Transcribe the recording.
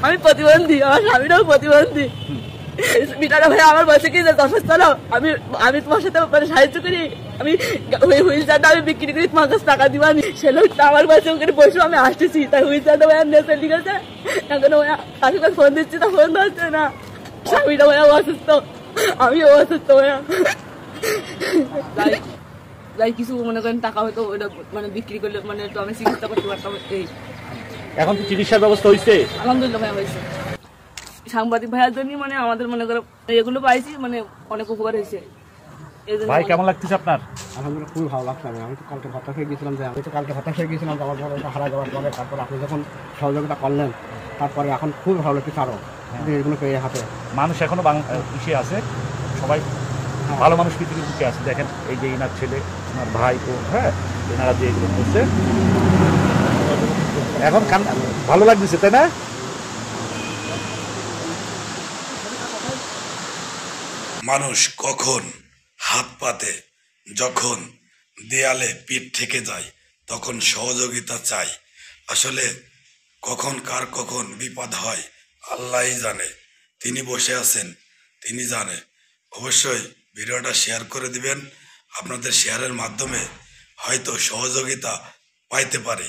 আমি প্রতিবন্ধী, আমার স্বামীরাও প্রতিবন্ধী। মিটারা ভাই আমার বলছে কি যে দশ চলো আমি তোমার সাথে সাহায্য করি, আমি হুইল চেয়ারটা আমি বিক্রি করি, তোমার কাছে টাকা দিবানি। সে লোকটা আমার বলছে ওখানে বসে আমি আসতেছি, তাই হুইল চেয়ারটা ভাইয়া নেচে ঠিক আছে। এখন ভাইয়া কাকে ফোন দিচ্ছি, তা ফোন ধরছে না। স্বামীটা ভাইয়া অসুস্থ, আমিও অসুস্থ ভাইয়া। তাই কিছু মনে করেন টাকা হয়তো ওটা মানে বিক্রি করলে মানে একটু আমি চিকিৎসা করতে পারতাম। এই এখন কি চিকিৎসার ব্যবস্থা হয়েছে? আলহামদুলিল্লাহ ভাইয়া হয়েছে। সাংবাদিক ভাইয়ার জন্য মানে আমাদের মনে করো এগুলো পাইছি, মানে অনেক উপকার হয়েছে। ভাই কেমন লাগতেছে আপনার? আলহামদুলিল্লাহ খুবই ভালো লাগছে। আমি তো কালকে হতাশ হয়ে গেছিলাম, যাওয়ার পরে হারা যাওয়ার পরে তারপর আপনি যখন সহযোগিতা করলেন, তারপরে এখন খুব ভালো লাগছে আরো এগুলো পেয়ে হাতে। মানুষ এখনো ইসে আছে, সবাই ভালো মানুষ পৃথিবীর বুকে আছে। দেখেন এই যে এনার ছেলে, ওনার ভাই ও, হ্যাঁ এনারা যে এগুলো করছে এখন ভালো লাগতেছে, তাই না? মানুষ কখন হাত পাতে, যখন দেয়ালে পিঠ থেকে যায় তখন সহযোগিতা চাই। আসলে কখন কার কখন বিপদ হয় আল্লাহই জানে, তিনি বসে আছেন, তিনি জানে। অবশ্যই ভিডিওটা শেয়ার করে দিবেন, আপনাদের শেয়ারের মাধ্যমে হয়তো সহযোগিতা পাইতে পারে।